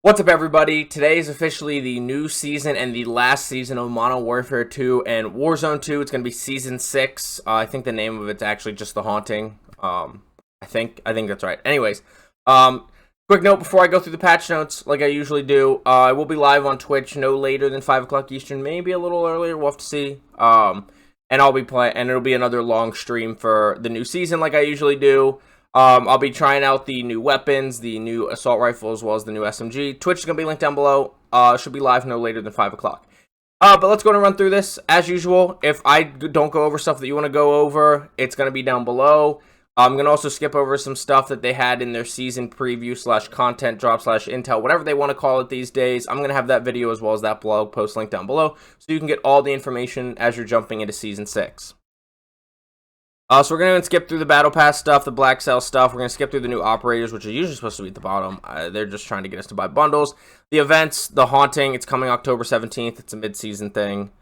What's up, everybody? Today is officially the new season and the last season of Modern Warfare 2 and Warzone 2. It's going to be Season 6. I think the name of it's actually just The Haunting. I think that's right. Anyways, quick note before I go through the patch notes, like I usually do. I will be live on Twitch no later than 5 o'clock Eastern, maybe a little earlier. We'll have to see. And I'll be playing, and it'll be another long stream for the new season, like I usually do. I'll be trying out the new weapons, the new assault rifle, as well as the new SMG. Twitch is going to be linked down below. Should be live no later than 5 o'clock. But let's go and run through this. As usual, if I don't go over stuff that you want to go over, it's going to be down below. I'm going to also skip over some stuff that they had in their season preview / content drop / intel, whatever they want to call it these days. I'm going to have that video as well as that blog post linked down below, so you can get all the information as you're jumping into Season 6. So we're going to skip through the Battle Pass stuff, the Black Cell stuff. We're going to skip through the new operators, which are usually supposed to be at the bottom. They're just trying to get us to buy bundles. The events, The Haunting, it's coming October 17th. It's a mid-season thing.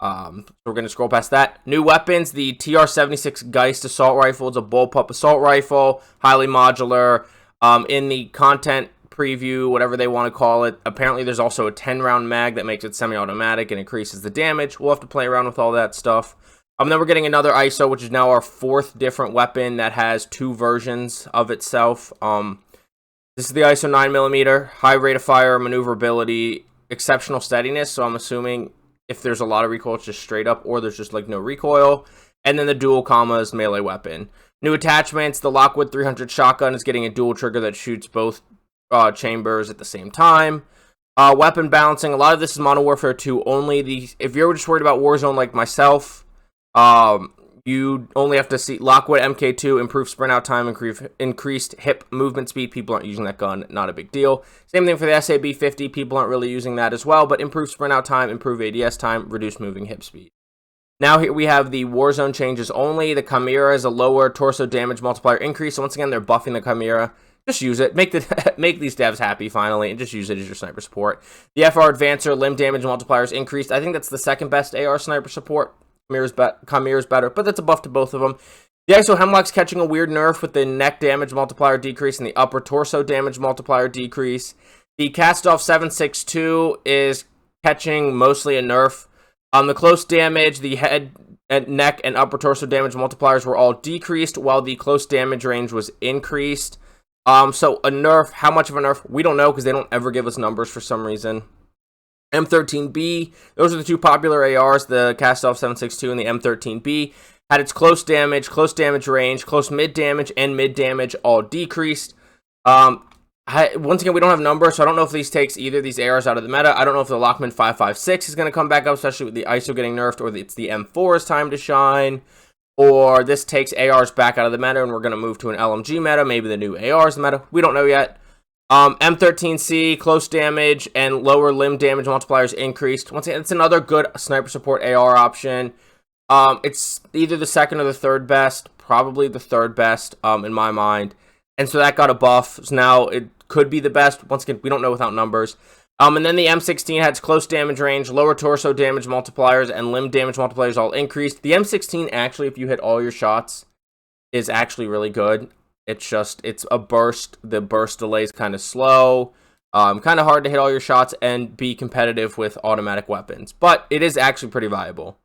So we're going to scroll past that. New weapons, the TR-76 Geist Assault Rifle. It's a bullpup assault rifle, highly modular. In the content preview, whatever they want to call it, apparently there's also a 10-round mag that makes it semi-automatic and increases the damage. We'll have to play around with all that stuff. Then we're getting another ISO, which is now our 4th different weapon that has 2 versions of itself. This is the ISO 9mm, high rate of fire, maneuverability, exceptional steadiness. So I'm assuming if there's a lot of recoil, it's just straight up, or there's just like no recoil. And then the dual commas melee weapon. New attachments, the Lockwood 300 shotgun is getting a dual trigger that shoots both chambers at the same time. Weapon balancing, a lot of this is Modern Warfare 2 only. If you're just worried about Warzone like myself, you only have to see Lockwood MK2, improved sprint out time, increased hip movement speed. People aren't using that gun, not a big deal. Same thing for the SAB-50, people aren't really using that as well, but improved sprint out time, improved ADS time, reduced moving hip speed. Now here we have the Warzone changes only. The Chimera is a lower torso damage multiplier increase, so once again, they're buffing the Chimera. Just use it. Make these devs happy, finally, and just use it as your sniper support. The FR Advancer, limb damage multipliers increased. I think that's the second best AR sniper support. Chimera's better, but that's a buff to both of them. The ISO Hemlock's catching a weird nerf with the neck damage multiplier decrease and the upper torso damage multiplier decrease. The Castoff 762 is catching mostly a nerf. The close damage, the head, and neck, and upper torso damage multipliers were all decreased, while the close damage range was increased. So a nerf, how much of a nerf? We don't know, because they don't ever give us numbers for some reason. M13B, those are the two popular ARs, the Castoff 762 and the M13B, had its close damage range, close mid damage, and mid damage all decreased. Once again, we don't have numbers, so I don't know if these takes either of these ARs out of the meta. I don't know if the Lockman 556 is going to come back up, especially with the ISO getting nerfed, or it's the M4's time to shine, or this takes ARs back out of the meta and we're going to move to an LMG meta, maybe the new ARs meta. We don't know yet. M13C, close damage and lower limb damage multipliers increased. Once again, it's another good sniper support AR option. It's either the second or the third best, probably the third best in my mind. And so that got a buff. So now it could be the best. Once again, we don't know without numbers. And then the M16 had its close damage range, lower torso damage multipliers, and limb damage multipliers all increased. The M16, actually, if you hit all your shots, is actually really good. It's a burst. The burst delay is kind of slow. Kind of hard to hit all your shots and be competitive with automatic weapons. But it is actually pretty viable.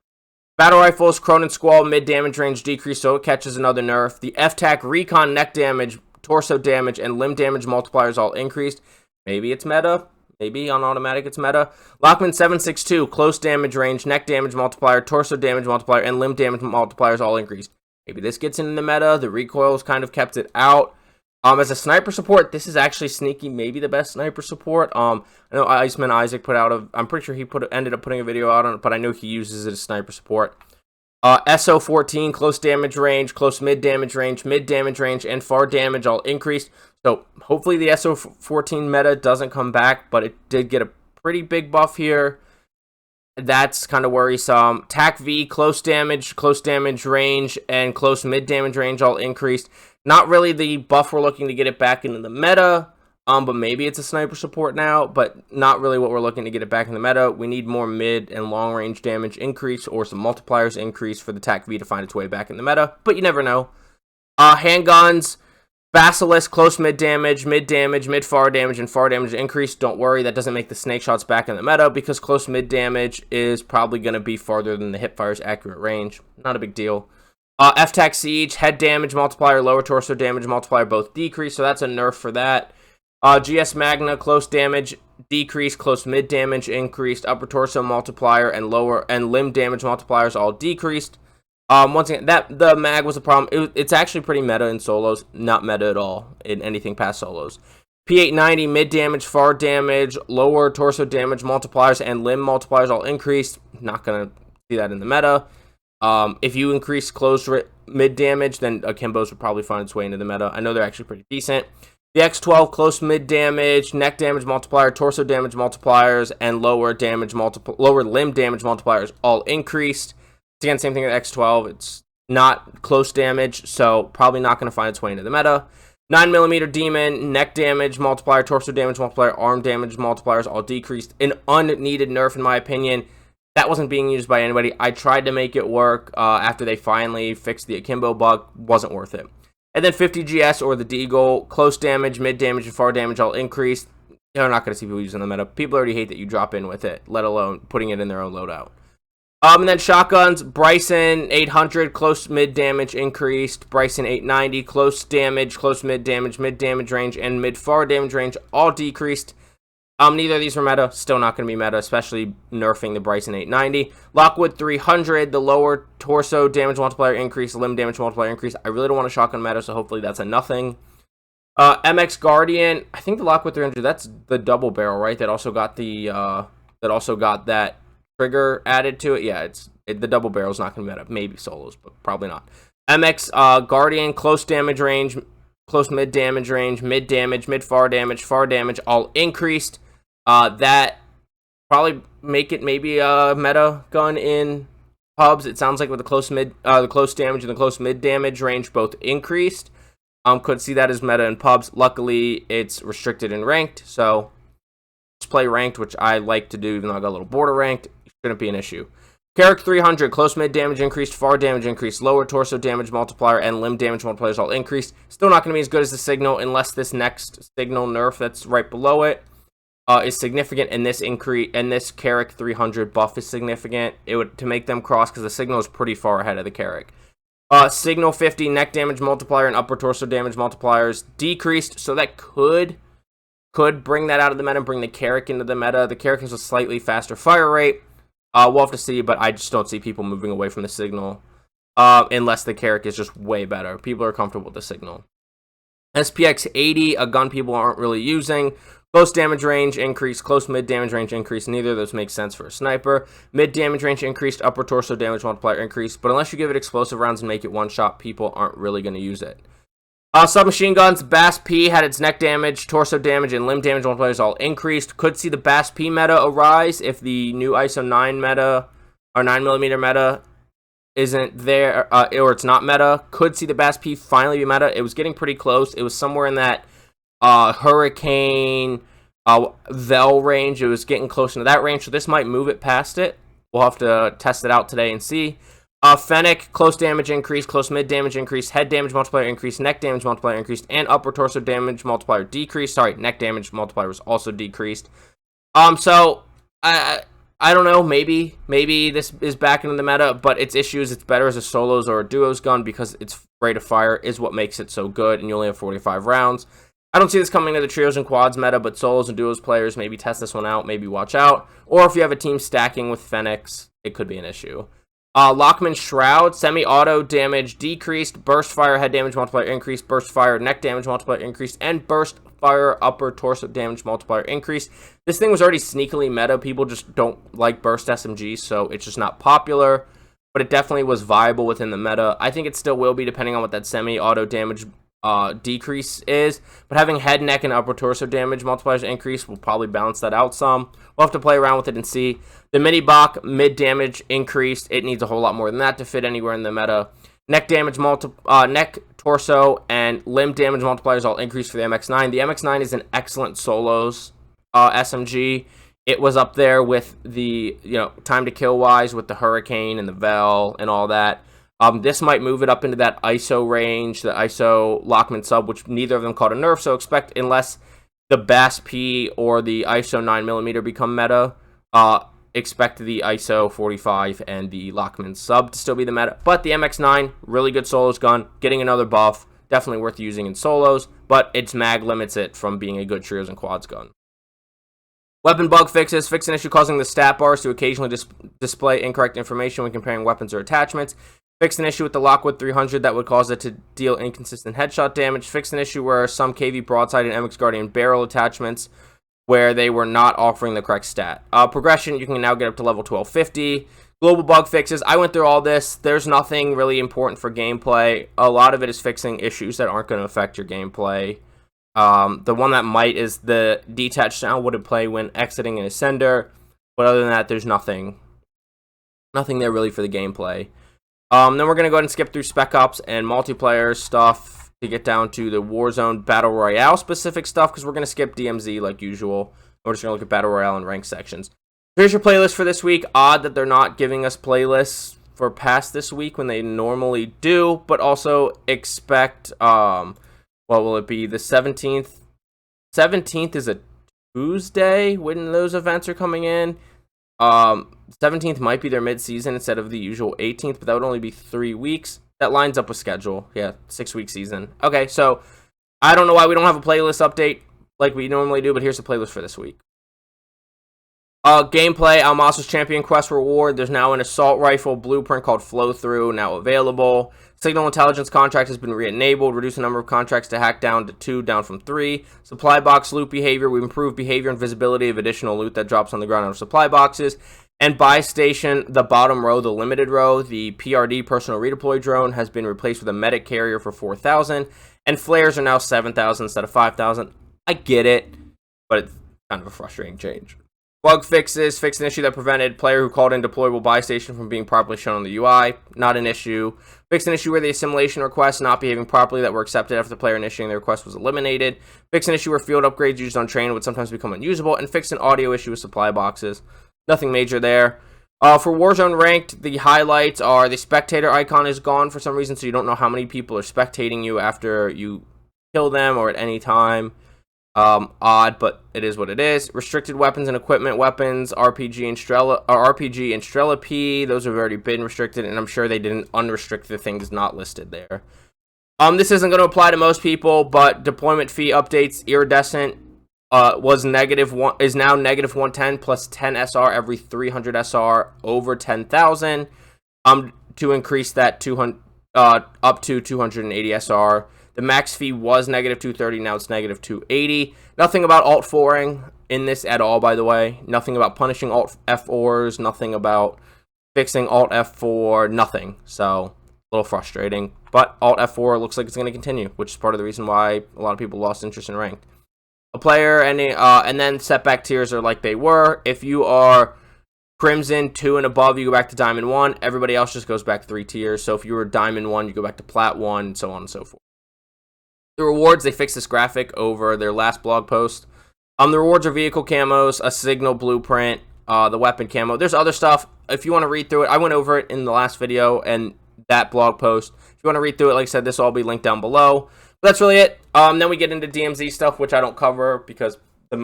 Battle rifles, Cronin Squall, mid damage range decrease, so it catches another nerf. The FTAC Recon neck damage, torso damage, and limb damage multipliers all increased. Maybe it's meta. Maybe on automatic it's meta. Lockman 762, close damage range, neck damage multiplier, torso damage multiplier, and limb damage multipliers all increased. Maybe this gets into the meta. The recoil's kind of kept it out. As a sniper support, this is actually sneaky, maybe the best sniper support. I know Iceman Isaac I'm pretty sure he ended up putting a video out on it, but I know he uses it as sniper support. SO14, close damage range, close mid damage range, and far damage all increased. So hopefully the SO14 meta doesn't come back, but it did get a pretty big buff here. That's kind of worrisome. TAC V, close damage range, and close mid damage range all increased. Not really the buff we're looking to get it back into the meta, but maybe it's a sniper support now, but not really what we're looking to get it back in the meta. We need more mid and long range damage increase or some multipliers increase for the TAC V to find its way back in the meta, but you never know. Handguns, Basilisk, close mid damage, mid far damage, and far damage increase. Don't worry, that doesn't make the snake shots back in the meta because close mid damage is probably going to be farther than the hipfire's accurate range. Not a big deal. F-Tac Siege, head damage multiplier, lower torso damage multiplier, both decrease, so that's a nerf for that. GS Magna, close damage decrease, close mid damage increased, upper torso multiplier, and lower and limb damage multipliers all decreased. Once again, the mag was a problem. It's actually pretty meta in solos, not meta at all in anything past solos. P890, mid damage, far damage, lower torso damage multipliers, and limb multipliers all increased. Not gonna see that in the meta. If you increase close mid damage, then Akimbo's would probably find its way into the meta. I know they're actually pretty decent. The X12, close mid damage, neck damage multiplier, torso damage multipliers, and lower limb damage multipliers all increased. Again, same thing with X12. It's not close damage, so probably not going to find its way into the meta. 9mm Demon, neck damage multiplier, torso damage multiplier, arm damage multipliers all decreased. An unneeded nerf, in my opinion. That wasn't being used by anybody. I tried to make it work after they finally fixed the Akimbo bug. Wasn't worth it. And then 50 GS or the Deagle, close damage, mid damage, and far damage all increased. You're not going to see people using the meta. People already hate that you drop in with it, let alone putting it in their own loadout. And then shotguns, Bryson 800, close mid damage increased, Bryson 890, close damage, close mid damage range, and mid far damage range all decreased. Neither of these were meta, still not going to be meta, especially nerfing the Bryson 890. Lockwood 300, the lower torso damage multiplier increase, limb damage multiplier increase. I really don't want a shotgun meta, so hopefully that's a nothing. MX Guardian, I think the Lockwood 300, that's the double barrel, right? That also got that trigger added to it. Yeah, the double barrel is not going to be meta. Maybe solos, but probably not. MX Guardian, close damage range, close mid damage range, mid damage, mid far damage, all increased. That probably make it maybe a meta gun in pubs. It sounds like with the close damage and the close mid damage range both increased. Could see that as meta in pubs. Luckily, it's restricted in ranked, so just play ranked, which I like to do, even though I got a little border ranked. Shouldn't be an issue. Carrick 300, close mid damage increased, far damage increased, lower torso damage multiplier, and limb damage multipliers all increased. Still not going to be as good as the signal unless this next signal nerf that's right below it is significant, and this Carrick 300 buff is significant. It would to make them cross because the signal is pretty far ahead of the Carrick. Signal 50, neck damage multiplier, and upper torso damage multipliers decreased, so that could bring that out of the meta and bring the Carrick into the meta. The Carrick has a slightly faster fire rate. We'll have to see, but I just don't see people moving away from the signal unless the Carrick is just way better. People are comfortable with the signal. SPX 80, a gun people aren't really using. Close damage range increased, close mid damage range increased. Neither of those make sense for a sniper. Mid damage range increased, upper torso damage multiplier increased. But unless you give it explosive rounds and make it one shot, people aren't really going to use it. Submachine guns, Bass P had its neck damage, torso damage, and limb damage multipliers all increased. Could see the Bass P meta arise if the new ISO 9 meta, or 9mm meta, isn't there, or it's not meta. Could see the Bass P finally be meta. It was getting pretty close. It was somewhere in that Hurricane, Vel range. It was getting close into that range, so this might move it past it. We'll have to test it out today and see. Fennec, close damage increased, close mid damage increased, head damage multiplier increased, neck damage multiplier increased, and upper torso damage multiplier decreased. Sorry, neck damage multiplier was also decreased. So I don't know, maybe this is back into the meta, but its issues, it's better as a solos or a duos gun because its rate of fire is what makes it so good, and you only have 45 rounds. I don't see this coming to the trios and quads meta, but solos and duos players, maybe test this one out, maybe watch out. Or if you have a team stacking with Fennecs, it could be an issue. Lockman Shroud, semi-auto damage decreased, burst fire head damage multiplier increased, burst fire neck damage multiplier increased, and burst fire upper torso damage multiplier increased. This thing was already sneakily meta. People just don't like burst SMGs, so it's just not popular. But it definitely was viable within the meta. I think it still will be, depending on what that semi-auto damage decrease is. But having head, neck, and upper torso damage multipliers increase will probably balance that out some. We'll have to play around with it and see. The mini Bach mid damage increased. It needs a whole lot more than that to fit anywhere in the meta. Neck damage, neck, torso, and limb damage multipliers all increased for the MX9. The MX9 is an excellent solos SMG. It was up there with the time to kill wise with the Hurricane and the Vel and all that. This might move it up into that ISO range, the ISO Lockman sub, which neither of them caught a nerf, so expect, unless the Bass P or the ISO 9mm become meta, expect the ISO 45 and the Lockman sub to still be the meta. But the MX9, really good solos gun, getting another buff, definitely worth using in solos, but its mag limits it from being a good trios and quads gun. Weapon bug fixes. Fix an issue causing the stat bars to occasionally display incorrect information when comparing weapons or attachments. Fix an issue with the Lockwood 300 that would cause it to deal inconsistent headshot damage. Fix an issue where some KV broadside and MX Guardian barrel attachments where they were not offering the correct stat. Progression, you can now get up to level 1250. Global bug fixes. I went through all this. There's nothing really important for gameplay. A lot of it is fixing issues that aren't going to affect your gameplay. The one that might is the detached sound wouldn't play when exiting an ascender. But other than that, there's nothing there really for the gameplay. Then we're going to go ahead and skip through Spec Ops and multiplayer stuff to get down to the Warzone Battle Royale specific stuff, because we're going to skip DMZ like usual. We're just going to look at Battle Royale and ranked sections. Here's your playlist for this week. Odd that they're not giving us playlists for past this week when they normally do, but also expect, what will it be, the 17th? 17th is a Tuesday when those events are coming in. 17th might be their mid-season instead of the usual 18th, but that would only be 3 weeks. That lines up with schedule. Yeah, 6-week season. Okay, so I don't know why we don't have a playlist update like we normally do, but here's the playlist for this week. Gameplay, Almasa's Champion Quest reward. There's now an assault rifle blueprint called Flow Through now available. Signal Intelligence contract has been re-enabled. Reduce the number of contracts to hack down to 2, down from 3. Supply box loot behavior. We've improved behavior and visibility of additional loot that drops on the ground out of supply boxes. And buy station, the bottom row, the limited row, the PRD personal redeploy drone has been replaced with a medic carrier for 4,000. And flares are now 7,000 instead of 5,000. I get it, but it's kind of a frustrating change. Bug fixes. Fix an issue that prevented player who called in deployable buy station from being properly shown on the UI. Not an issue. Fix an issue where the assimilation requests not behaving properly that were accepted after the player initiating the request was eliminated. Fix an issue where field upgrades used on train would sometimes become unusable. And fix an audio issue with supply boxes. Nothing major there. For Warzone Ranked, the highlights are the spectator icon is gone for some reason, so you don't know how many people are spectating you after you kill them or at any time. Odd, but it is what it is. Restricted weapons and equipment, weapons, RPG and Strela P, those have already been restricted, and I'm sure they didn't unrestrict the things not listed there. This isn't going to apply to most people, but deployment fee updates, Iridescent is now negative 110 plus 10 SR every 300 SR over 10,000. To increase that 200 up to 280 SR. The max fee was negative 230, now it's negative 280. Nothing about alt-4ing in this at all, by the way. Nothing about punishing alt F4s, nothing about fixing alt F4, nothing. So, a little frustrating. But alt F4 looks like it's going to continue, which is part of the reason why a lot of people lost interest in ranked. A player, and then setback tiers are like they were. If you are Crimson 2 and above, you go back to Diamond 1. Everybody else just goes back 3 tiers. So if you were Diamond 1, you go back to Plat 1, and so on and so forth. The rewards, they fixed this graphic over their last blog post. The rewards are vehicle camos, a signal blueprint, the weapon camo. There's other stuff. If you want to read through it, I went over it in the last video and that blog post. If you want to read through it, like I said, this will all be linked down below. But that's really it. Then we get into DMZ stuff, which I don't cover because,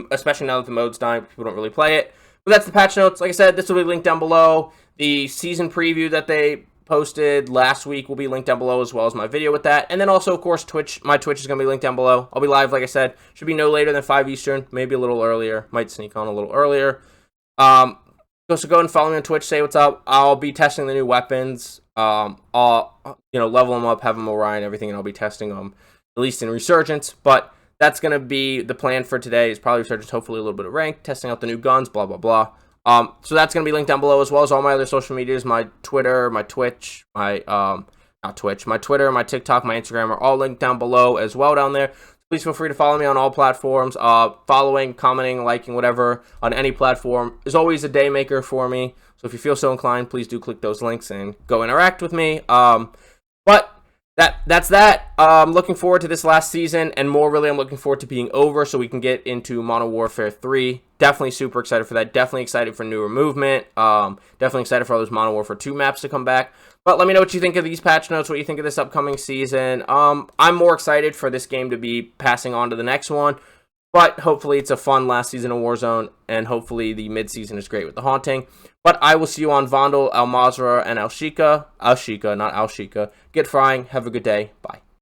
especially now that the mode's dying, people don't really play it. But that's the patch notes. Like I said, this will be linked down below. The season preview that they posted last week will be linked down below, as well as my video with that. And then also, of course, Twitch. My Twitch is going to be linked down below. I'll be live, like I said. Should be no later than 5 Eastern, maybe a little earlier. Might sneak on a little earlier. So go ahead and follow me on Twitch. Say what's up. I'll be testing the new weapons. I'll level them up, have them Orion, everything, and I'll be testing them, at least in Resurgence. But that's going to be the plan for today. Is probably Resurgence, hopefully a little bit of rank, testing out the new guns, blah, blah, blah. So that's going to be linked down below, as well as all my other social medias, my Twitter, my Twitch, my Twitter, my TikTok, my Instagram are all linked down below as well down there. Please feel free to follow me on all platforms. Following, commenting, liking, whatever on any platform is always a day maker for me. So if you feel so inclined, please do click those links and go interact with me. But that's that. I'm looking forward to this last season, and more really, I'm looking forward to being over so we can get into Modern Warfare 3. Definitely super excited for that. Definitely excited for newer movement. Definitely excited for all those Modern Warfare 2 maps to come back. But let me know what you think of these patch notes, what you think of this upcoming season. I'm more excited for this game to be passing on to the next one. But hopefully it's a fun last season of Warzone, and hopefully the mid-season is great with the Haunting. But I will see you on Vondel, Mazrah, and Ashika. Ashika, not Ashika. Get frying. Have a good day. Bye.